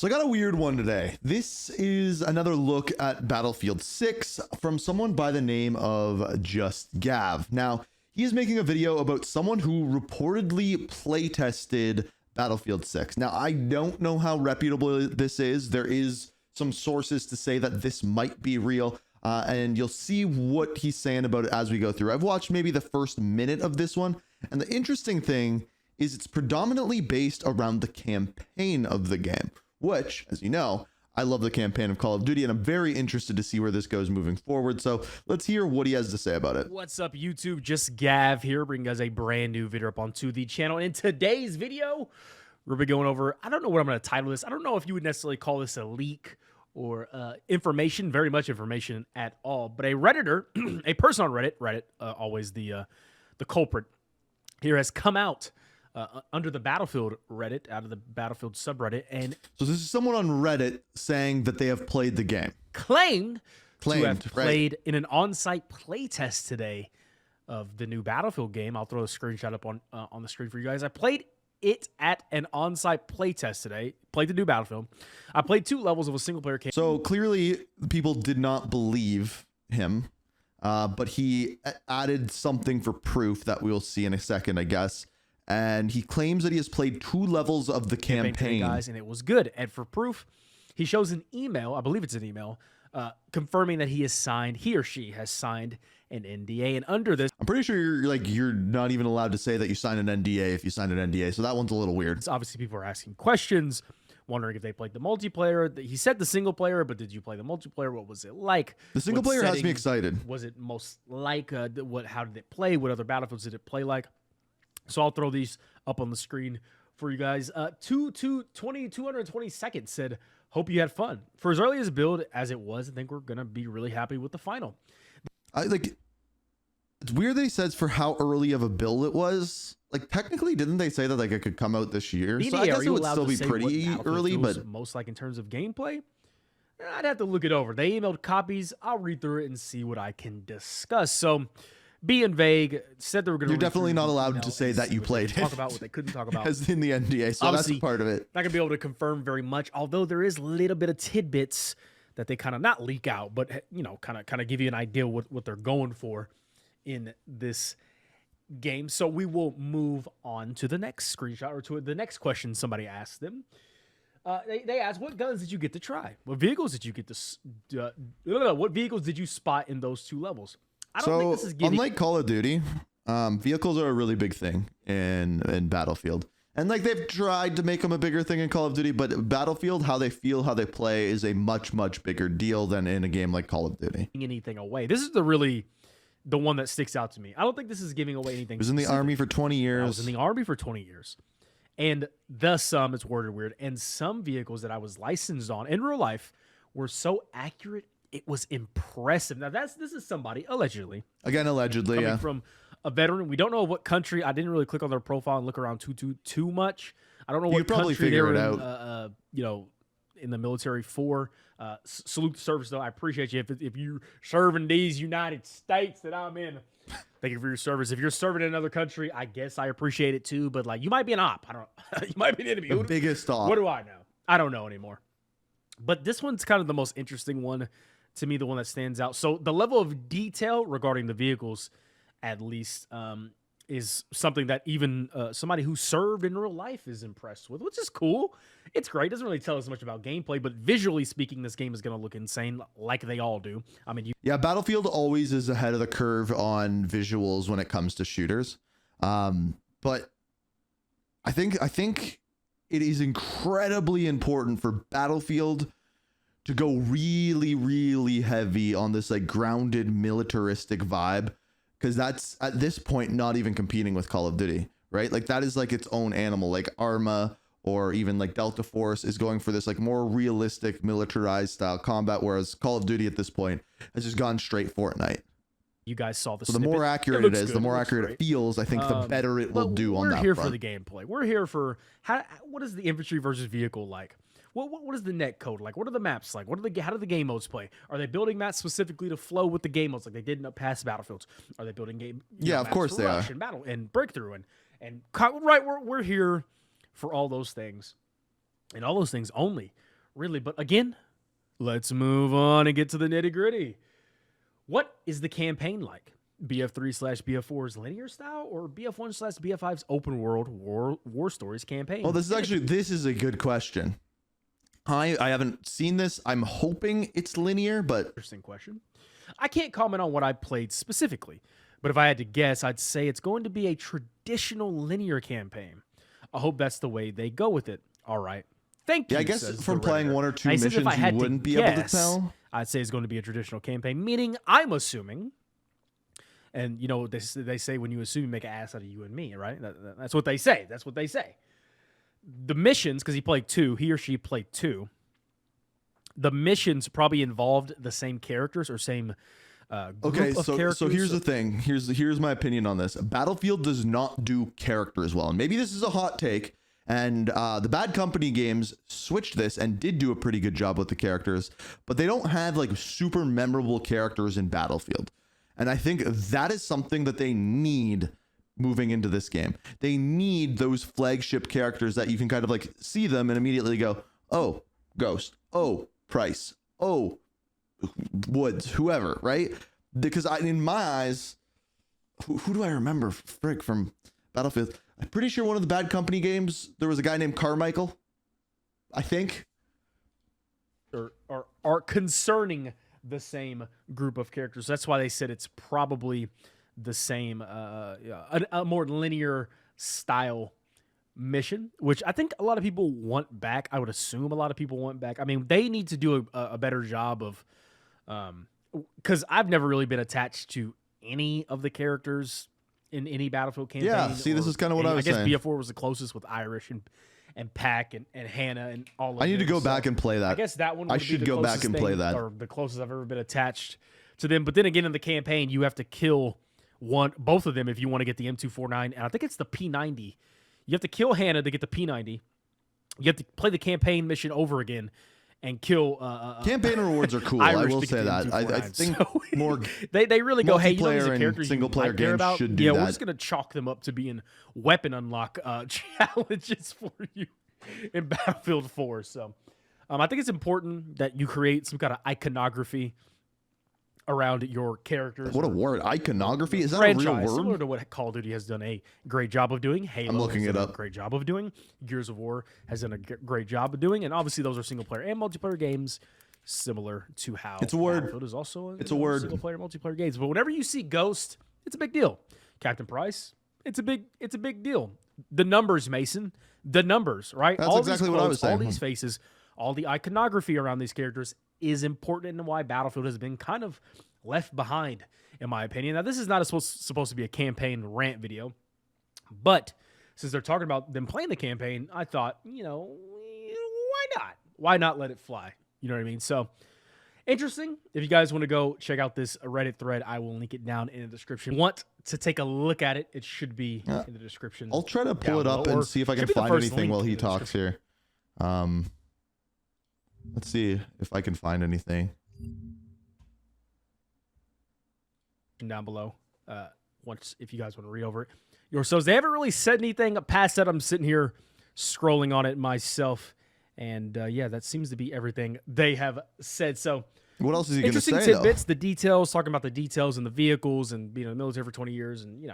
So I got a weird one today. This is another look at Battlefield 6 from someone by the name of Just Gav. Now, he is making a video about someone who reportedly playtested Battlefield 6. Now, I don't know how reputable this is. There is some sources to say that this might be real, and you'll see what he's saying about it as we go through. I've watched maybe the first minute of this one, and the interesting thing is it's predominantly based around the campaign of the game, which, as you know, I love the campaign of Call of Duty, and I'm very interested to see where this goes moving forward. So let's hear what he has to say about it. What's up, YouTube? Just Gav here, bringing us a brand new video up onto the channel. In today's video, we're going to be going over, I don't know what I'm going to title this. I don't know if you would necessarily call this a leak or information, very much information at all. But a Redditor, a person on Reddit, always the culprit here, has come out under the Battlefield Reddit, out of the Battlefield subreddit, and so this is someone on Reddit saying that they have played the game, claimed to have played right, in an on-site playtest today of the new Battlefield game. I'll throw a screenshot up on the screen for you guys. I played it at an on-site playtest today. Played the new Battlefield. I played 2 levels of a single-player campaign. So clearly, people did not believe him, but he added something for proof that we'll see in a second, I guess. And he claims that he has played 2 levels of the campaign, guys, and it was good. And for proof, he shows an email, I believe it's an email, confirming that he or she has signed an NDA. And under this, I'm pretty sure you're not even allowed to say that you signed an NDA if you signed an NDA. So that one's a little weird. Obviously, people are asking questions, wondering if they played the multiplayer. He said the single player, but did you play the multiplayer? What was it like? The single player has me excited. Was it most like how did it play? What other Battlefields did it play like? So I'll throw these up on the screen for you guys. 220 seconds said, hope you had fun. For as early as build as it was, I think we're going to be really happy with the final. It's weird that he says for how early of a build it was. Like, technically, didn't they say that like it could come out this year? So I guess it would still be pretty early, but most like in terms of gameplay, I'd have to look it over. They emailed copies. I'll read through it and see what I can discuss. So being vague, said they were going to. You're definitely not allowed to say that you played it. Talk about what they couldn't talk about, as in the NDA. So obviously, that's part of it. Not gonna be able to confirm very much, although there is a little bit of tidbits that they kind of not leak out, but kind of give you an idea what they're going for in this game. So we will move on to the next screenshot, or to the next question somebody asked them. They asked, what guns did you get to try? What vehicles did you get to? What vehicles did you spot in those 2 levels? I don't think this is giving... unlike Call of Duty, vehicles are a really big thing in Battlefield. And like they've tried to make them a bigger thing in Call of Duty, but Battlefield, how they feel, how they play is a much, much bigger deal than in a game like Call of Duty. Anything away. This is the one that sticks out to me. I don't think this is giving away anything. I was in the Army for 20 years. I was in the Army for 20 years. And it's worded weird, and some vehicles that I was licensed on in real life were so accurate, it was impressive. Now, this is somebody, allegedly. Again, allegedly, coming from a veteran. We don't know what country. I didn't really click on their profile and look around too much. I don't know what probably country figure they're it out. In the military for. Salute the service, though. I appreciate you. If you're serving these United States that I'm in, thank you for your service. If you're serving in another country, I guess I appreciate it too. But like, you might be an op. I don't. You might be an enemy. The biggest op. What do I know? I don't know anymore. But this one's kind of the most interesting one to me, the one that stands out. So the level of detail regarding the vehicles, at least, is something that even somebody who served in real life is impressed with, which is cool. It's great. It doesn't really tell us much about gameplay, but visually speaking, this game is going to look insane, like they all do. I mean, yeah, Battlefield always is ahead of the curve on visuals when it comes to shooters. But I think it is incredibly important for Battlefield to go really, really heavy on this like grounded militaristic vibe, because that's at this point not even competing with Call of Duty, right? Like that is like its own animal. Like Arma or even like Delta Force is going for this like more realistic militarized style combat, whereas Call of Duty at this point has just gone straight Fortnite. You guys saw the so the more accurate it is, the more accurate it feels, I think the better it will do on that front. We're here for the gameplay. We're here for what is the infantry versus vehicle like? What is the net code like? What are the maps like? How do the game modes play? Are they building maps specifically to flow with the game modes like they did in past Battlefields? Are they building game? Yeah, of course they are. And battle and breakthrough and right. We're here for all those things, and all those things only really. But again, let's move on and get to the nitty gritty. What is the campaign like? BF3/BF4's linear style, or BF1/BF5's open world war stories campaign? Oh, this is a good question. I haven't seen this. I'm hoping it's linear, but Interesting question. I can't comment on what I played specifically, but if I had to guess, I'd say it's going to be a traditional linear campaign. I hope that's the way they go with it. All right. Thank you. yeah, I guess says from the playing Redditor. one or two And he says missions, if I had you to wouldn't be able to guess, tell. I'd say it's going to be a traditional campaign, meaning I'm assuming, and they say when you assume, you make an ass out of you and me, right? That's what they say. That's what they say. The missions, because he or she played two. The missions probably involved the same characters or same group Okay, of characters. so here's the thing. Here's my opinion on this. Battlefield does not do characters well. And maybe this is a hot take. And the Bad Company games switched this and did do a pretty good job with the characters. But they don't have like super memorable characters in Battlefield. And I think that is something that they need moving into this game. They need those flagship characters that you can kind of like see them and immediately go, oh, Ghost. Oh, Price. Oh, Woods, whoever, right? Because in my eyes, who do I remember from Battlefield? I'm pretty sure one of the Bad Company games, there was a guy named Carmichael, I think. Or are concerning the same group of characters. That's why they said it's probably the same, a more linear style mission, which I think a lot of people want back. I would assume a lot of people want back. I mean, they need to do a better job of, because I've never really been attached to any of the characters in any Battlefield campaign. Yeah, see, this is kind of what I was saying. I guess BF4 was the closest with Irish and Pack and Hannah and all of I need to them. go back and play that. I guess that one would I be should the go back closest and play thing, that. or the closest I've ever been attached to them. But then again, in the campaign, you have to kill both of them if you want to get the M249, and I think it's the P90. You have to kill Hannah to get the P90. You have to play the campaign mission over again and kill. Campaign rewards are cool. Irish I will to get say the that. I M249. think So more they really go, hey, multiplayer these are and characters single you player might care games about. should do We're that. just gonna chalk them up to being weapon unlock challenges for you in Battlefield 4. So I think it's important that you create some kind of iconography around your characters. What a word. Iconography? Is that franchise, a real similar word? to what Call of Duty has done a great job of doing. Halo I'm looking has it done up. a great job of doing. Gears of War has done a great job of doing. And obviously those are single player and multiplayer games, similar to how It's a word. Battlefield is also It's a word. single player multiplayer games. But whenever you see Ghost, it's a big deal. Captain Price, it's a big deal. The numbers, Mason, the numbers, right? That's all exactly these what I quotes, was saying. all these faces, all the iconography around these characters is important, and why Battlefield has been kind of left behind, in my opinion. Now, this is not supposed to be a campaign rant video, but since they're talking about them playing the campaign, I thought, why not? Why not let it fly? You know what I mean? So, interesting. If you guys want to go check out this Reddit thread, I will link it down in the description. Want to take a look at it, it should be in the description. I'll try to pull it down up below, and or see if I can should be the find first anything link while in he the talks here. Let's see if I can find anything. Down below, if you guys want to read over it yourselves. They haven't really said anything past that. I'm sitting here scrolling on it myself, and yeah, that seems to be everything they have said. So, What else is he going to say, interesting though? tidbits, the details, talking about the details and the vehicles, and being in the military for 20 years, and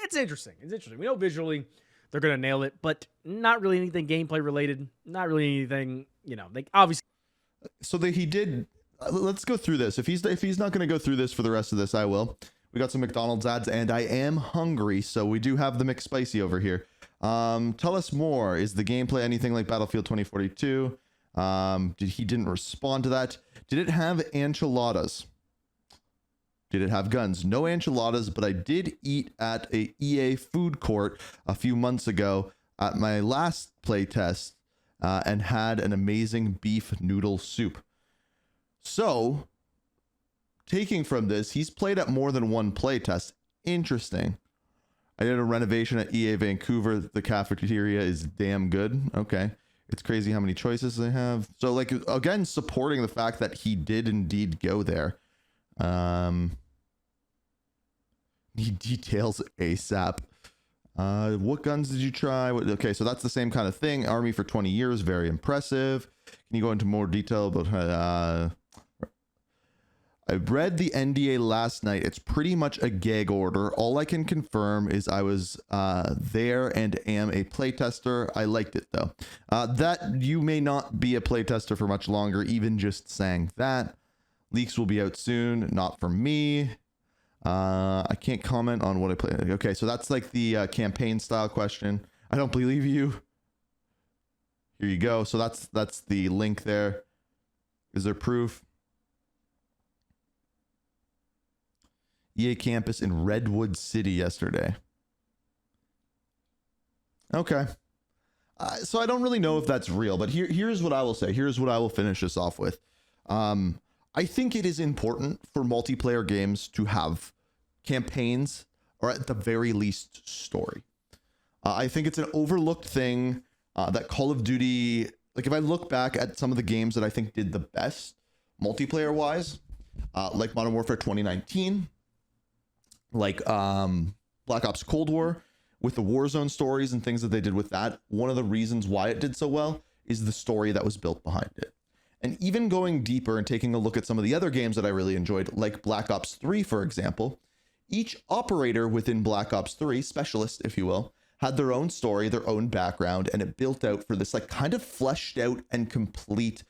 it's interesting. It's interesting. We know visually they're going to nail it, but not really anything gameplay related. Not really anything. They obviously. So he did. Let's go through this. If he's not going to go through this for the rest of this, I will. We got some McDonald's ads, and I am hungry, so we do have the McSpicy over here. Tell us more. Is the gameplay anything like Battlefield 2042? He didn't respond to that. Did it have enchiladas? Did it have guns? No enchiladas, but I did eat at a EA food court a few months ago at my last playtest, and had an amazing beef noodle soup. So, taking from this, he's played at more than one playtest. Interesting. I did a renovation at EA Vancouver. The cafeteria is damn good. Okay. It's crazy how many choices they have. So, like, again, supporting the fact that he did indeed go there. He details ASAP. What guns did you try? Okay, so that's the same kind of thing. Army for 20 years, very impressive. Can you go into more detail about I read the NDA last night. It's pretty much a gag order. All I can confirm is I was there and am a playtester. I liked it though. That you may not be a playtester for much longer, even just saying that. Leaks will be out soon, not for me. I can't comment on what I play. Okay, so that's like the campaign style question. I don't believe you. Here you go. So that's the link there. Is there proof? EA campus in Redwood City yesterday. Okay. So I don't really know if that's real, but here's what I will say. Here's what I will finish this off with. I think it is important for multiplayer games to have campaigns, or at the very least story. I think it's an overlooked thing that Call of Duty, like if I look back at some of the games that I think did the best multiplayer wise, like Modern Warfare 2019, like Black Ops Cold War, with the Warzone stories and things that they did with that, one of the reasons why it did so well is the story that was built behind it. And even going deeper and taking a look at some of the other games that I really enjoyed, like Black Ops 3, for example, each operator within Black Ops 3, specialist, if you will, had their own story, their own background, and it built out for this like kind of fleshed out and complete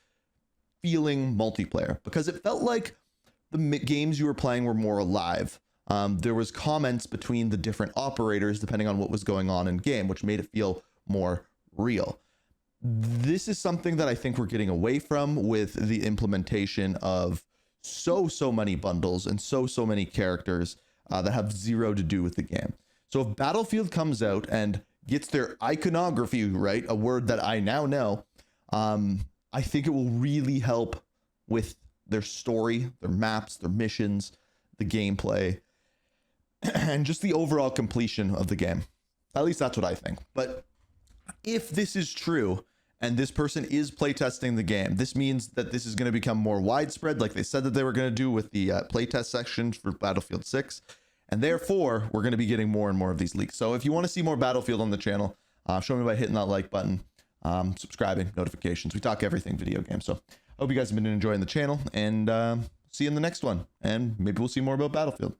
feeling multiplayer, because it felt like the games you were playing were more alive. There was comments between the different operators depending on what was going on in game, which made it feel more real. This is something that I think we're getting away from with the implementation of so many bundles and so many characters that have zero to do with the game. So if Battlefield comes out and gets their iconography right, a word that I now know, I think it will really help with their story, their maps, their missions, the gameplay, and just the overall completion of the game. At least that's what I think. But if this is true and this person is playtesting the game, this means that this is going to become more widespread, like they said that they were going to do with the playtest section for Battlefield 6. And therefore, we're going to be getting more and more of these leaks. So if you want to see more Battlefield on the channel, show me by hitting that like button, subscribing, notifications. We talk everything video games. So I hope you guys have been enjoying the channel, and see you in the next one. And maybe we'll see more about Battlefield.